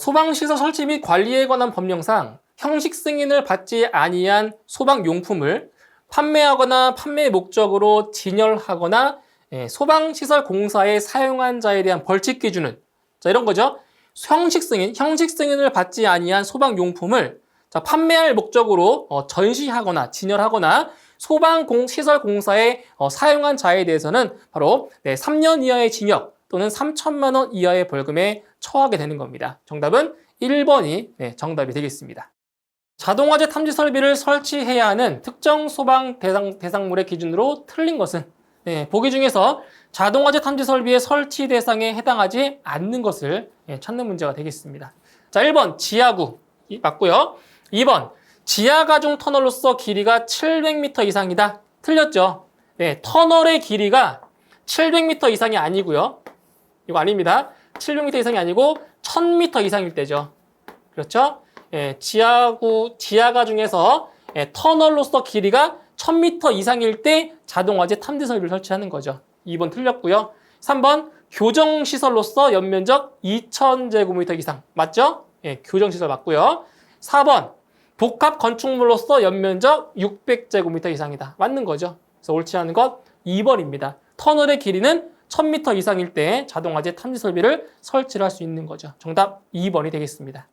소방시설 설치 및 관리에 관한 법령상 형식 승인을 받지 아니한 소방용품을 판매하거나 판매 목적으로 진열하거나 소방시설 공사에 사용한 자에 대한 벌칙 기준은 이런 거죠. 형식 승인을 받지 아니한 소방용품을 판매할 목적으로 전시하거나 진열하거나 소방시설 공사에 사용한 자에 대해서는 바로 3년 이하의 징역 또는 3천만 원 이하의 벌금에 처하게 되는 겁니다. 정답은 1번이 정답이 되겠습니다. 자동화재 탐지 설비를 설치해야 하는 특정 소방 대상물의 기준으로 틀린 것은 보기 중에서 자동화재 탐지 설비의 설치 대상에 해당하지 않는 것을 찾는 문제가 되겠습니다. 자, 1번 지하구 맞고요. 2번 지하가중 터널로서 길이가 700m 이상이다. 틀렸죠? 터널의 길이가 700m 이상이 아니고요. 이거 아닙니다. 700m 이상이 아니고 1000m 이상일 때죠. 그렇죠? 지하가중에서 터널로서 길이가 1000m 이상일 때 자동화재 탐지 설비를 설치하는 거죠. 2번 틀렸고요. 3번 교정시설로서 연면적 2000제곱미터 이상 맞죠? 교정시설 맞고요. 4번 복합 건축물로서 연면적 600제곱미터 이상이다. 맞는 거죠. 그래서 옳지 않은 것 2번입니다. 터널의 길이는 1000m 이상일 때 자동화재 탐지 설비를 설치를 할 수 있는 거죠. 정답 2번이 되겠습니다.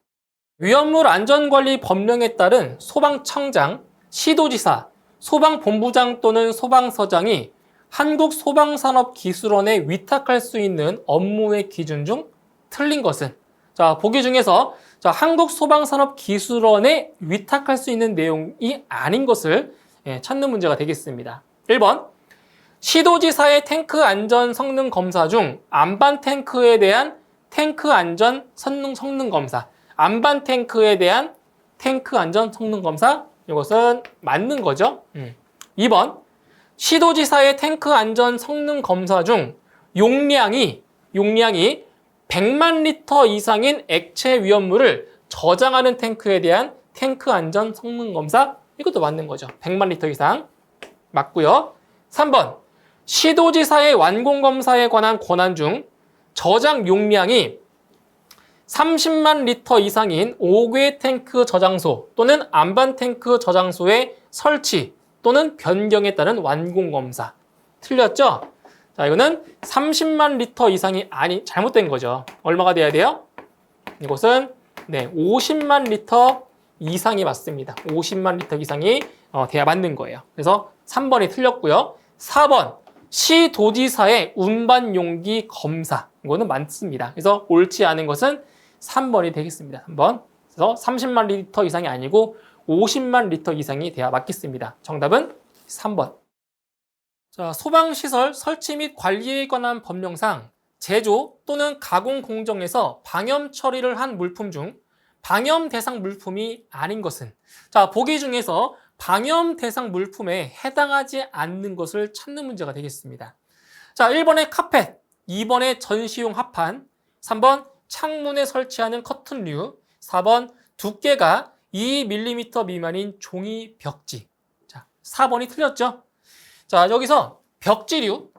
위험물 안전관리 법령에 따른 소방청장, 시도지사, 소방본부장 또는 소방서장이 한국소방산업기술원에 위탁할 수 있는 업무의 기준 중 틀린 것은 보기 중에서 한국소방산업기술원에 위탁할 수 있는 내용이 아닌 것을 찾는 문제가 되겠습니다. 1번 시도지사의 탱크 안전 성능 검사 중 안반 탱크에 대한 탱크 안전 성능 검사 안반 탱크에 대한 탱크 안전 성능 검사 이것은 맞는 거죠. 2번 시도지사의 탱크 안전 성능 검사 중 용량이 100만 리터 이상인 액체 위험물을 저장하는 탱크에 대한 탱크 안전 성능 검사 이것도 맞는 거죠. 100만 리터 이상 맞고요. 3번 시도지사의 완공 검사에 관한 권한 중 저장 용량이 30만 리터 이상인 5개 탱크 저장소 또는 안반 탱크 저장소의 설치 또는 변경에 따른 완공 검사. 틀렸죠? 자, 이거는 30만 리터 이상이 잘못된 거죠. 얼마가 돼야 돼요? 이것은 50만 리터 이상이 맞습니다. 50만 리터 이상이 돼야 맞는 거예요. 그래서 3번이 틀렸고요. 4번 시도지사의 운반 용기 검사. 이거는 맞습니다. 그래서 옳지 않은 것은 3번이 되겠습니다. 3번. 그래서 30만 리터 이상이 아니고 50만 리터 이상이 돼야 맞겠습니다. 정답은 3번. 자, 소방시설 설치 및 관리에 관한 법령상 제조 또는 가공 공정에서 방염 처리를 한 물품 중 방염 대상 물품이 아닌 것은 보기 중에서 방염 대상 물품에 해당하지 않는 것을 찾는 문제가 되겠습니다. 자, 1번의 카펫, 2번의 전시용 합판, 3번 창문에 설치하는 커튼류, 4번 두께가 2mm 미만인 종이 벽지. 자, 4번이 틀렸죠? 자, 여기서 벽지류.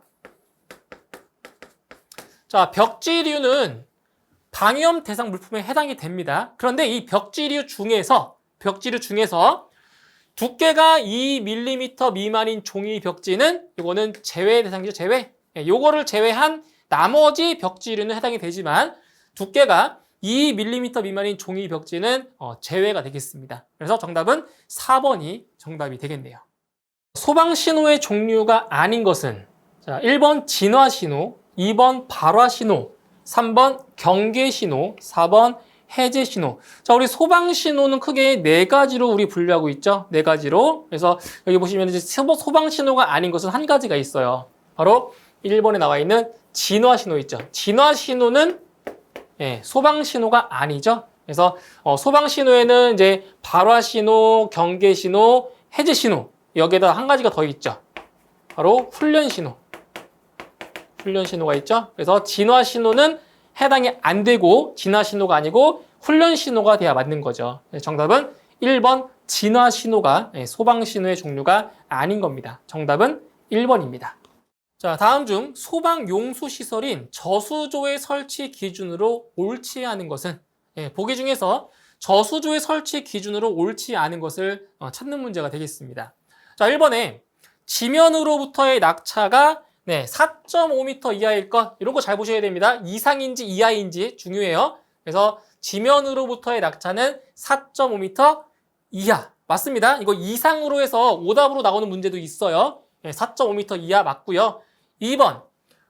자, 벽지류는 방염 대상 물품에 해당이 됩니다. 그런데 이 벽지류 중에서 두께가 2mm 미만인 종이 벽지는 이거는 제외 대상이죠, 제외. 요거를 제외한 나머지 벽지류는 해당이 되지만 두께가 2mm 미만인 종이 벽지는 제외가 되겠습니다. 그래서 정답은 4번이 정답이 되겠네요. 소방신호의 종류가 아닌 것은 1번 진화신호, 2번 발화신호, 3번 경계신호, 4번 해제신호. 자, 우리 소방신호는 크게 4가지로 우리 분류하고 있죠. 4가지로. 그래서 여기 보시면 이제 소방신호가 아닌 것은 한 가지가 있어요. 바로 1번에 나와 있는 진화신호 있죠. 진화신호는 소방신호가 아니죠. 그래서 소방신호에는 이제 발화신호, 경계신호, 해제신호 여기에다 한 가지가 더 있죠. 바로 훈련신호가 있죠. 그래서 진화신호는 해당이 안 되고 진화신호가 아니고 훈련신호가 돼야 맞는 거죠. 정답은 1번 진화신호가 소방신호의 종류가 아닌 겁니다. 정답은 1번입니다. 자, 다음 중 소방용수시설인 저수조의 설치 기준으로 옳지 않은 것은 보기 중에서 저수조의 설치 기준으로 옳지 않은 것을 찾는 문제가 되겠습니다. 자, 1번에 지면으로부터의 낙차가 4.5m 이하일 것, 이런 거 잘 보셔야 됩니다. 이상인지 이하인지 중요해요. 그래서 지면으로부터의 낙차는 4.5m 이하. 맞습니다. 이거 이상으로 해서 오답으로 나오는 문제도 있어요. 4.5m 이하 맞고요. 2번,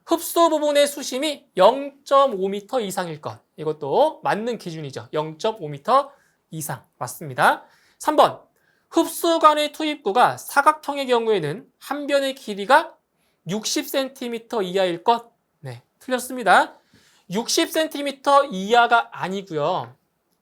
흡수 부분의 수심이 0.5m 이상일 것. 이것도 맞는 기준이죠. 0.5m 이상. 맞습니다. 3번, 흡수관의 투입구가 사각형의 경우에는 한 변의 길이가 60cm 이하일 것. 네, 틀렸습니다. 60cm 이하가 아니고요.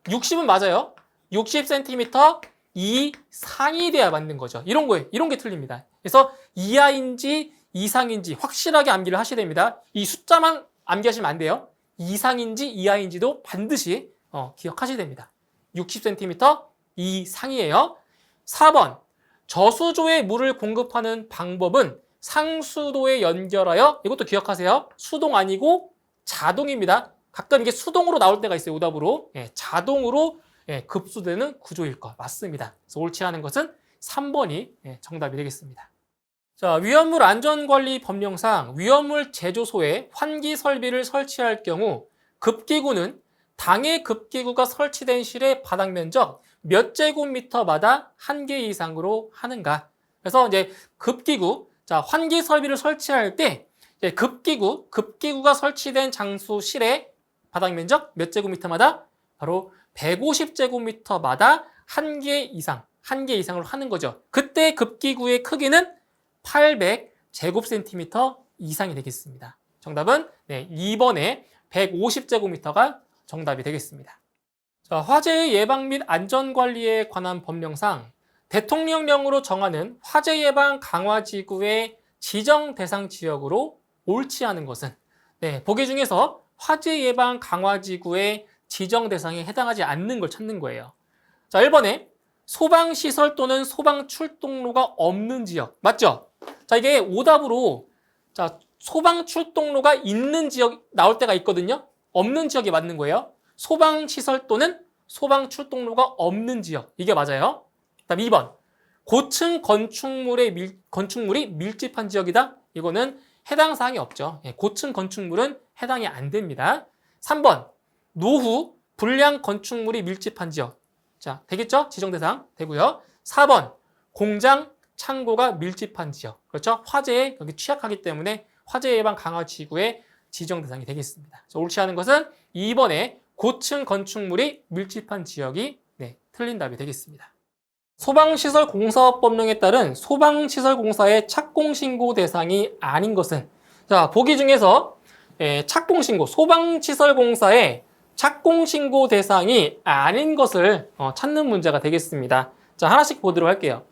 60은 맞아요. 60cm 이상이 돼야 맞는 거죠. 이런 거예요. 이런 게 틀립니다. 그래서 이하인지 이상인지 확실하게 암기를 하셔야 됩니다. 이 숫자만 암기하시면 안 돼요. 이상인지 이하인지도 반드시 기억하셔야 됩니다. 60cm 이상이에요. 4번, 저수조에 물을 공급하는 방법은 상수도에 연결하여, 이것도 기억하세요. 수동 아니고 자동입니다. 가끔 이게 수동으로 나올 때가 있어요. 오답으로. 자동으로 급수되는 구조일 것. 맞습니다. 그래서 옳지 않은 것은 3번이 정답이 되겠습니다. 자, 위험물 안전관리 법령상 위험물 제조소에 환기 설비를 설치할 경우 급기구는 당해 급기구가 설치된 실의 바닥 면적 몇 제곱미터마다 한 개 이상으로 하는가? 그래서 이제 급기구, 자, 환기 설비를 설치할 때 급기구가 설치된 장소 실의 바닥 면적 몇 제곱미터마다 바로 150제곱미터마다 한 개 이상으로 하는 거죠. 그때 급기구의 크기는 800제곱센티미터 이상이 되겠습니다. 정답은 2번에 150제곱미터가 정답이 되겠습니다. 자, 화재 예방 및 안전관리에 관한 법령상 대통령령으로 정하는 화재 예방 강화지구의 지정 대상 지역으로 옳지 않은 것은, 보기 중에서 화재 예방 강화지구의 지정 대상에 해당하지 않는 걸 찾는 거예요. 자, 1번에 소방시설 또는 소방 출동로가 없는 지역. 맞죠? 자, 이게 오답으로, 자, 소방 출동로가 있는 지역 나올 때가 있거든요. 없는 지역이 맞는 거예요. 소방시설 또는 소방 출동로가 없는 지역. 이게 맞아요. 그다음 2번. 고층 건축물이 밀집한 지역이다. 이거는 해당 사항이 없죠. 고층 건축물은 해당이 안 됩니다. 3번. 노후 불량 건축물이 밀집한 지역. 자, 되겠죠? 지정 대상 되고요. 4번. 공장 창고가 밀집한 지역. 그렇죠? 화재에 여기 취약하기 때문에 화재 예방 강화 지구의 지정 대상이 되겠습니다. 그래서 옳지 않은 것은 2번에 고층 건축물이 밀집한 지역이 틀린 답이 되겠습니다. 소방시설공사법령에 따른 소방시설공사의 착공신고 대상이 아닌 것은, 자, 보기 중에서 착공신고, 소방시설공사의 착공신고 대상이 아닌 것을 찾는 문제가 되겠습니다. 자, 하나씩 보도록 할게요.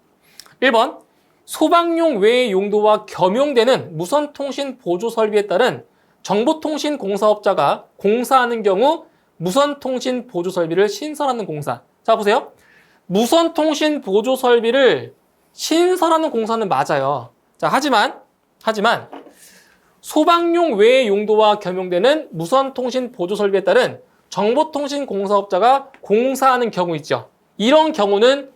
1번, 소방용 외의 용도와 겸용되는 무선통신 보조설비에 따른 정보통신공사업자가 공사하는 경우 무선통신 보조설비를 신설하는 공사. 자, 보세요. 무선통신 보조설비를 신설하는 공사는 맞아요. 자, 하지만 소방용 외의 용도와 겸용되는 무선통신 보조설비에 따른 정보통신공사업자가 공사하는 경우 있죠. 이런 경우는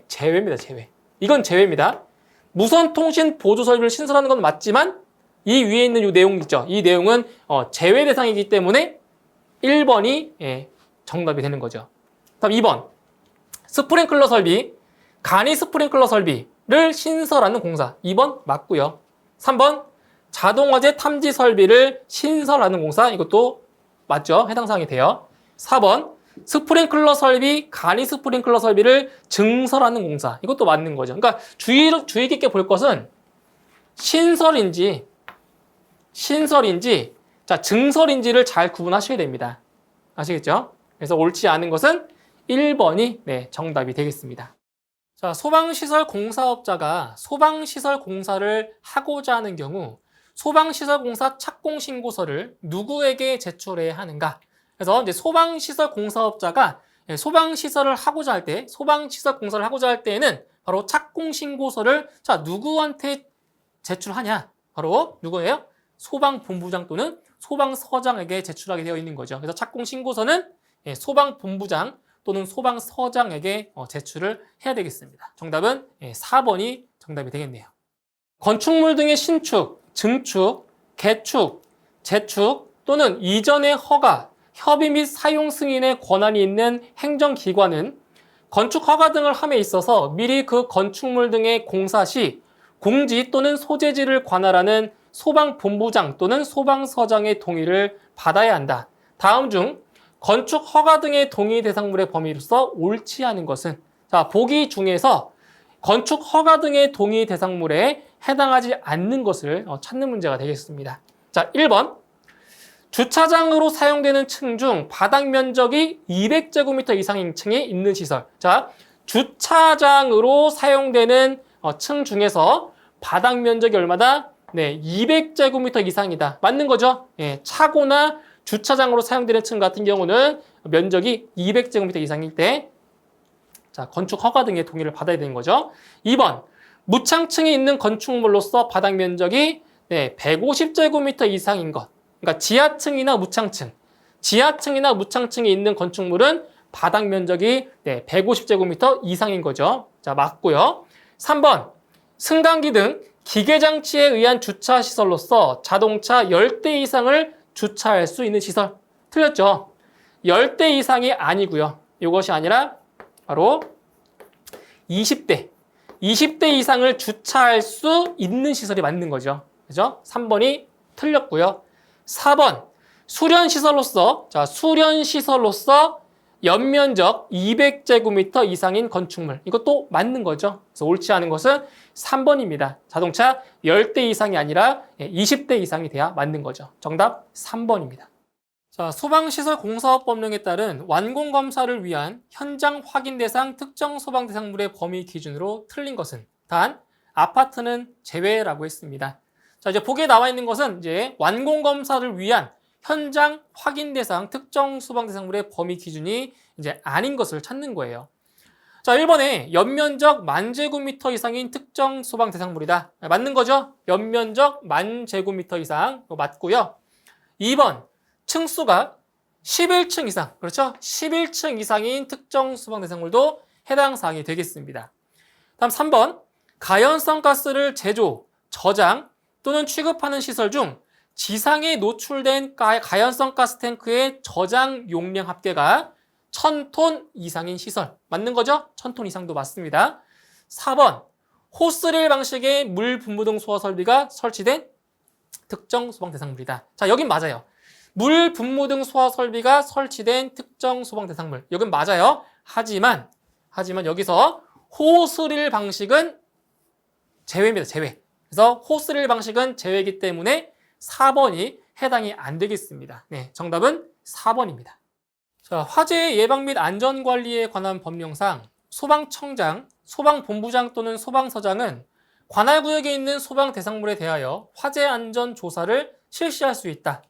제외입니다. 제외. 이건 제외입니다. 무선통신 보조설비를 신설하는 건 맞지만 이 위에 있는 이 내용 있죠. 이 내용은 제외 대상이기 때문에 1번이 정답이 되는 거죠. 다음 2번. 스프링클러 설비, 간이 스프링클러 설비를 신설하는 공사. 2번 맞고요. 3번. 자동화재 탐지 설비를 신설하는 공사. 이것도 맞죠? 해당 사항이 돼요. 4번. 스프링클러 설비, 간이 스프링클러 설비를 증설하는 공사. 이것도 맞는 거죠. 그러니까 주의 깊게 볼 것은 신설인지 자, 증설인지를 잘 구분하셔야 됩니다. 아시겠죠? 그래서 옳지 않은 것은 1번이 정답이 되겠습니다. 자, 소방시설 공사업자가 소방시설 공사를 하고자 하는 경우 소방시설공사 착공신고서를 누구에게 제출해야 하는가? 그래서 이제 소방시설 공사업자가 소방시설을 하고자 할 때, 소방시설 공사를 하고자 할 때에는 바로 착공신고서를 자, 누구한테 제출하냐? 바로 누구예요? 소방본부장 또는 소방서장에게 제출하게 되어 있는 거죠. 그래서 착공신고서는 소방본부장 또는 소방서장에게 제출을 해야 되겠습니다. 정답은 4번이 정답이 되겠네요. 건축물 등의 신축, 증축, 개축, 재축 또는 이전의 허가, 협의 및 사용 승인의 권한이 있는 행정기관은 건축 허가 등을 함에 있어서 미리 그 건축물 등의 공사 시 공지 또는 소재지를 관할하는 소방본부장 또는 소방서장의 동의를 받아야 한다. 다음 중 건축 허가 등의 동의 대상물의 범위로서 옳지 않은 것은, 자, 보기 중에서 건축 허가 등의 동의 대상물에 해당하지 않는 것을 찾는 문제가 되겠습니다. 자, 1번. 주차장으로 사용되는 층 중 바닥 면적이 200제곱미터 이상인 층이 있는 시설. 자, 주차장으로 사용되는 층 중에서 바닥 면적이 얼마다? 200제곱미터 이상이다. 맞는 거죠? 차고나 주차장으로 사용되는 층 같은 경우는 면적이 200제곱미터 이상일 때, 자, 건축 허가 등의 동의를 받아야 되는 거죠. 2번, 무창층이 있는 건축물로서 바닥 면적이 150제곱미터 이상인 것. 그러니까 지하층이나 무창층, 지하층이나 무창층이 있는 건축물은 바닥 면적이 150제곱미터 이상인 거죠. 자, 맞고요. 3번, 승강기 등 기계장치에 의한 주차시설로서 자동차 10대 이상을 주차할 수 있는 시설. 틀렸죠? 10대 이상이 아니고요. 이것이 아니라 바로 20대 이상을 주차할 수 있는 시설이 맞는 거죠. 그죠? 3번이 틀렸고요. 4번, 수련시설로서, 자, 수련시설로서 연면적 200제곱미터 이상인 건축물. 이것도 맞는 거죠. 그래서 옳지 않은 것은 3번입니다. 자동차 10대 이상이 아니라 20대 이상이 돼야 맞는 거죠. 정답 3번입니다. 자, 소방시설 공사업법령에 따른 완공검사를 위한 현장 확인 대상 특정 소방 대상물의 범위 기준으로 틀린 것은 단 아파트는 제외라고 했습니다. 자, 이제 보기에 나와 있는 것은 이제 완공검사를 위한 현장 확인 대상 특정 소방 대상물의 범위 기준이 이제 아닌 것을 찾는 거예요. 자, 1번에 연면적 10,000제곱미터 이상인 특정 소방 대상물이다. 맞는 거죠? 연면적 10,000제곱미터 이상. 이거 맞고요. 2번, 층수가 11층 이상. 그렇죠? 11층 이상인 특정 소방 대상물도 해당 사항이 되겠습니다. 다음 3번, 가연성 가스를 제조, 저장 또는 취급하는 시설 중 지상에 노출된 가연성 가스 탱크의 저장 용량 합계가 1000톤 이상인 시설. 맞는 거죠? 1000톤 이상도 맞습니다. 4번, 호스릴 방식의 물 분무 등 소화 설비가 설치된 특정 소방 대상물이다. 자, 여긴 맞아요. 물 분무 등 소화 설비가 설치된 특정 소방 대상물. 여긴 맞아요. 하지만 여기서 호스릴 방식은 제외입니다. 제외. 그래서 호스릴 방식은 제외이기 때문에 4번이 해당이 안 되겠습니다. 네, 정답은 4번입니다. 자, 화재 예방 및 안전관리에 관한 법령상 소방청장, 소방본부장 또는 소방서장은 관할구역에 있는 소방 대상물에 대하여 화재 안전 조사를 실시할 수 있다.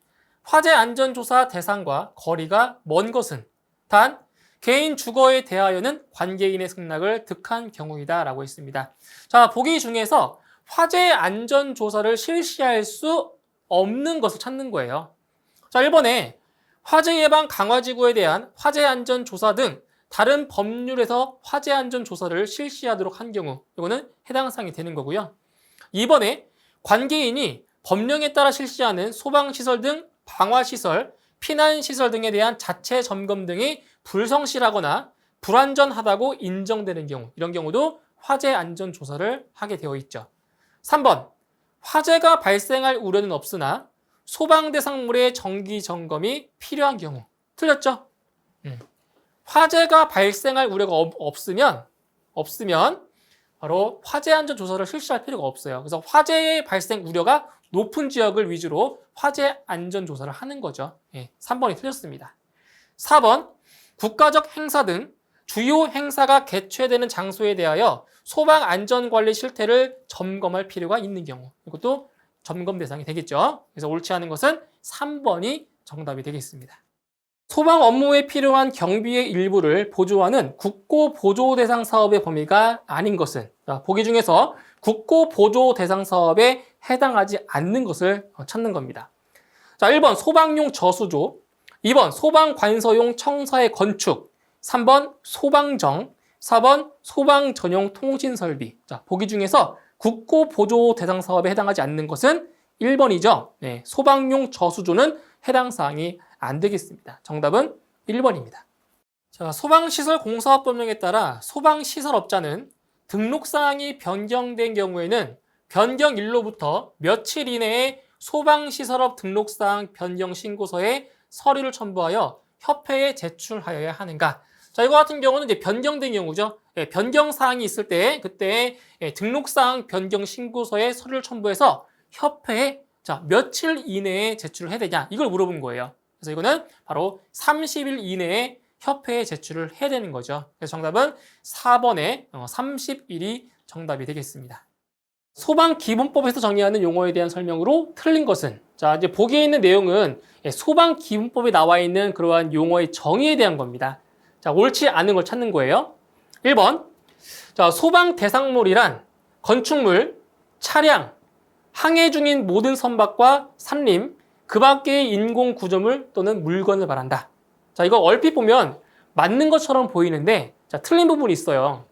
화재 안전 조사 대상과 거리가 먼 것은 단 개인 주거에 대하여는 관계인의 승낙을 득한 경우이다 라고 했습니다. 자, 보기 중에서 화재 안전 조사를 실시할 수 없는 것을 찾는 거예요. 자, 1번에 화재 예방 강화지구에 대한 화재 안전 조사 등 다른 법률에서 화재 안전 조사를 실시하도록 한 경우, 이거는 해당 사항이 되는 거고요. 2번에 관계인이 법령에 따라 실시하는 소방시설 등 방화시설, 피난시설 등에 대한 자체 점검 등이 불성실하거나 불안전하다고 인정되는 경우, 이런 경우도 화재 안전 조사를 하게 되어 있죠. 3번, 화재가 발생할 우려는 없으나 소방 대상물의 정기 점검이 필요한 경우. 틀렸죠? 화재가 발생할 우려가 없으면 바로 화재 안전 조사를 실시할 필요가 없어요. 그래서 화재의 발생 우려가 높은 지역을 위주로 화재 안전 조사를 하는 거죠. 3번이 틀렸습니다. 4번, 국가적 행사 등 주요 행사가 개최되는 장소에 대하여 소방 안전관리 실태를 점검할 필요가 있는 경우, 이것도 점검 대상이 되겠죠. 그래서 옳지 않은 것은 3번이 정답이 되겠습니다. 소방 업무에 필요한 경비의 일부를 보조하는 국고 보조 대상 사업의 범위가 아닌 것은, 보기 중에서 국고 보조 대상 사업에 해당하지 않는 것을 찾는 겁니다. 자, 1번 소방용 저수조, 2번 소방관서용 청사의 건축, 3번 소방정, 4번 소방 전용 통신 설비. 자, 보기 중에서 국고 보조 대상 사업에 해당하지 않는 것은 1번이죠. 네, 소방용 저수조는 해당 사항이 안 되겠습니다. 정답은 1번입니다. 자, 소방시설공사업법령에 따라 소방시설업자는 등록사항이 변경된 경우에는 변경일로부터 며칠 이내에 소방시설업 등록사항 변경 신고서에 서류를 첨부하여 협회에 제출하여야 하는가? 자, 이거 같은 경우는 이제 변경된 경우죠. 예, 변경 사항이 있을 때 그때 등록사항 변경 신고서에 서류를 첨부해서 협회에 자, 며칠 이내에 제출을 해야 되냐? 이걸 물어본 거예요. 그래서 이거는 바로 30일 이내에 협회에 제출을 해야 되는 거죠. 그래서 정답은 4번의 30일이 정답이 되겠습니다. 소방기본법에서 정의하는 용어에 대한 설명으로 틀린 것은, 자, 이제 보기에 있는 내용은 소방기본법에 나와 있는 그러한 용어의 정의에 대한 겁니다. 자, 옳지 않은 걸 찾는 거예요. 1번. 자, 소방 대상물이란 건축물, 차량, 항해 중인 모든 선박과 산림, 그 밖의 인공 구조물 또는 물건을 말한다. 자, 이거 얼핏 보면 맞는 것처럼 보이는데, 자, 틀린 부분이 있어요.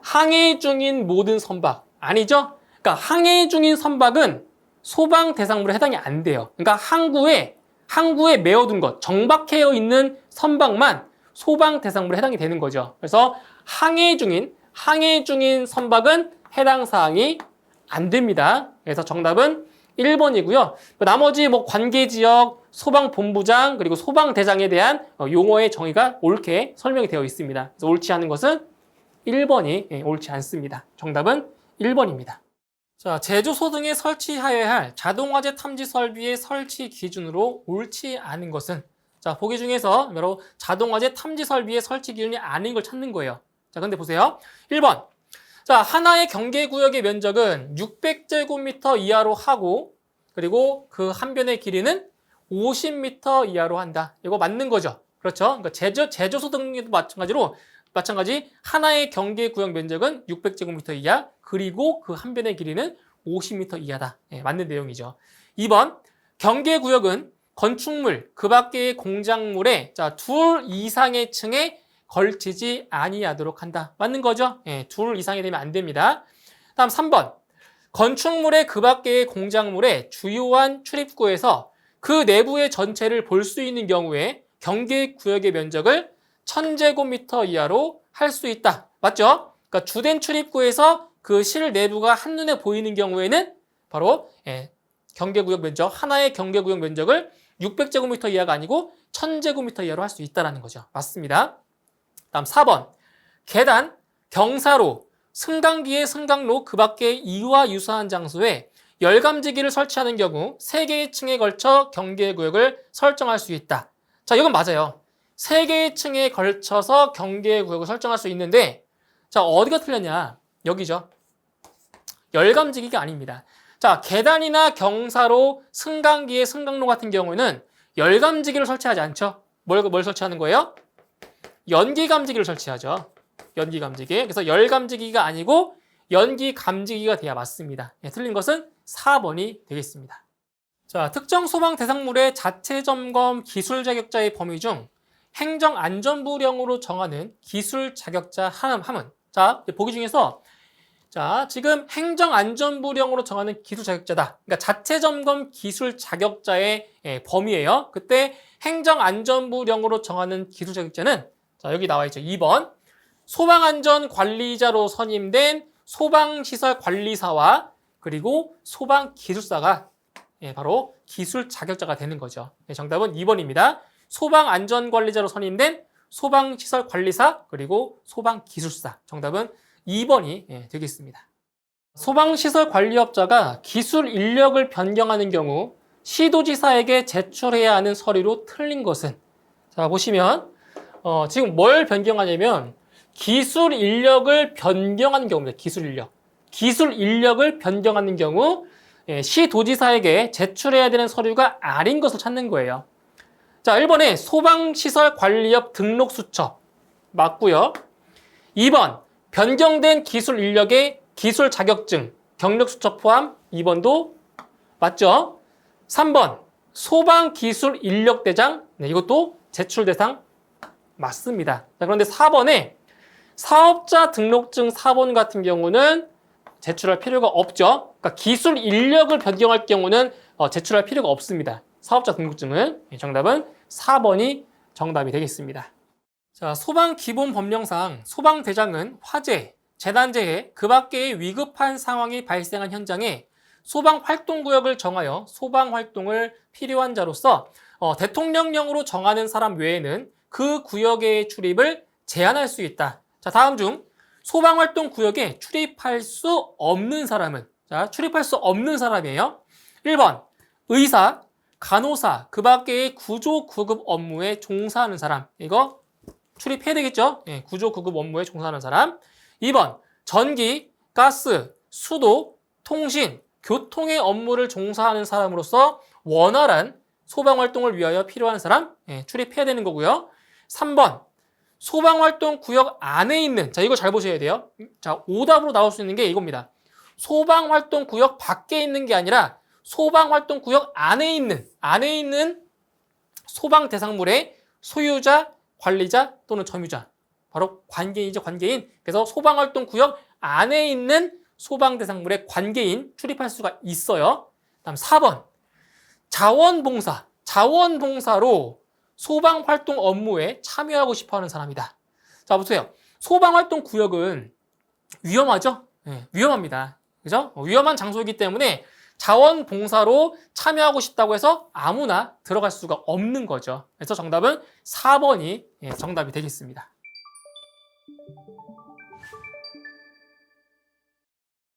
항해 중인 모든 선박. 아니죠? 그러니까 항해 중인 선박은 소방 대상물에 해당이 안 돼요. 그러니까 항구에 메어둔 것, 정박해 있는 선박만 소방 대상물에 해당이 되는 거죠. 그래서 항해 중인 선박은 해당 사항이 안 됩니다. 그래서 정답은 1번이고요. 나머지 뭐 관계지역, 소방본부장, 그리고 소방대장에 대한 용어의 정의가 옳게 설명이 되어 있습니다. 그래서 옳지 않은 것은 1번이 옳지 않습니다. 정답은 1번입니다. 자, 제조소 등에 설치하여야 할 자동화재 탐지 설비의 설치 기준으로 옳지 않은 것은, 자, 보기 중에서 바로 자동화재 탐지 설비의 설치 기준이 아닌 걸 찾는 거예요. 자, 근데 보세요. 1번. 자, 하나의 경계구역의 면적은 600제곱미터 이하로 하고, 그리고 그 한 변의 길이는 50m 이하로 한다. 이거 맞는 거죠. 그렇죠? 그러니까 제조소 등에도 마찬가지 하나의 경계구역 면적은 600제곱미터 이하, 그리고 그 한 변의 길이는 50m 이하다. 예, 맞는 내용이죠. 2번, 경계구역은 건축물, 그 밖의 공작물에 자, 둘 이상의 층에 걸치지 아니하도록 한다. 맞는 거죠? 예, 둘 이상이 되면 안 됩니다. 다음 3번, 건축물의 그 밖의 공작물의 주요한 출입구에서 그 내부의 전체를 볼 수 있는 경우에 경계구역의 면적을 1000제곱미터 이하로 할 수 있다. 맞죠? 그러니까 주된 출입구에서 그 실 내부가 한눈에 보이는 경우에는 바로 경계구역 면적, 하나의 경계구역 면적을 600제곱미터 이하가 아니고 1000제곱미터 이하로 할 수 있다는 거죠. 맞습니다. 다음 4번. 계단, 경사로, 승강기의 승강로 그 밖에 이와 유사한 장소에 열감지기를 설치하는 경우 3개의 층에 걸쳐 경계구역을 설정할 수 있다. 자, 이건 맞아요. 3개의 층에 걸쳐서 경계구역을 설정할 수 있는데, 자, 어디가 틀렸냐? 여기죠. 열감지기가 아닙니다. 자, 계단이나 경사로, 승강기의 승강로 같은 경우는 열감지기를 설치하지 않죠. 뭘 설치하는 거예요? 연기감지기를 설치하죠. 연기감지기. 그래서 열감지기가 아니고 연기감지기가 돼야 맞습니다. 예, 틀린 것은 4번이 되겠습니다. 자, 특정 소방 대상물의 자체 점검 기술 자격자의 범위 중 행정안전부령으로 정하는 기술 자격자 함은, 자, 보기 중에서 자, 지금 행정안전부령으로 정하는 기술 자격자다. 그러니까 자체 점검 기술 자격자의 범위예요. 그때 행정안전부령으로 정하는 기술 자격자는 자, 여기 나와 있죠. 2번. 소방안전관리자로 선임된 소방시설관리사와 그리고 소방기술사가 바로 기술 자격자가 되는 거죠. 정답은 2번입니다. 소방안전관리자로 선임된 소방시설관리사 그리고 소방기술사. 정답은 2번이 되겠습니다. 소방시설관리업자가 기술 인력을 변경하는 경우 시도지사에게 제출해야 하는 서류로 틀린 것은, 자, 보시면 지금 뭘 변경하냐면 기술 인력을 변경하는 경우입니다. 기술 인력을 변경하는 경우 시도지사에게 제출해야 되는 서류가 아닌 것을 찾는 거예요. 자, 1번에 소방시설관리업 등록수첩 맞고요. 2번 변경된 기술 인력의 기술 자격증, 경력수첩 포함 2번도 맞죠? 3번 소방기술인력대장, 네, 이것도 제출 대상 맞습니다. 자, 그런데 4번에 사업자 등록증 4번 같은 경우는 제출할 필요가 없죠. 그러니까 기술 인력을 변경할 경우는 제출할 필요가 없습니다. 사업자 등록증은. 정답은 4번이 정답이 되겠습니다. 자, 소방기본법령상 소방대장은 화재, 재난재해, 그 밖의 위급한 상황이 발생한 현장에 소방활동구역을 정하여 소방활동을 필요한 자로서 대통령령으로 정하는 사람 외에는 그 구역의 출입을 제한할 수 있다. 자, 다음 중 소방활동 구역에 출입할 수 없는 사람은, 자, 출입할 수 없는 사람이에요. 1번, 의사, 간호사, 그 밖의 구조 구급 업무에 종사하는 사람. 이거 출입해야 되겠죠? 예, 구조 구급 업무에 종사하는 사람. 2번, 전기, 가스, 수도, 통신, 교통의 업무를 종사하는 사람으로서 원활한 소방활동을 위하여 필요한 사람, 예, 출입해야 되는 거고요. 3번, 소방활동 구역 안에 있는, 자, 이거 잘 보셔야 돼요. 자, 오답으로 나올 수 있는 게 이겁니다. 소방활동 구역 밖에 있는 게 아니라 소방활동 구역 안에 있는 소방 대상물의 소유자, 관리자 또는 점유자. 바로 관계인이죠, 관계인. 그래서 소방활동 구역 안에 있는 소방 대상물의 관계인 출입할 수가 있어요. 다음 4번. 자원봉사로 소방활동 업무에 참여하고 싶어 하는 사람이다. 자, 보세요. 소방활동 구역은 위험하죠? 네, 위험합니다. 그죠? 위험한 장소이기 때문에 자원봉사로 참여하고 싶다고 해서 아무나 들어갈 수가 없는 거죠. 그래서 정답은 4번이 정답이 되겠습니다.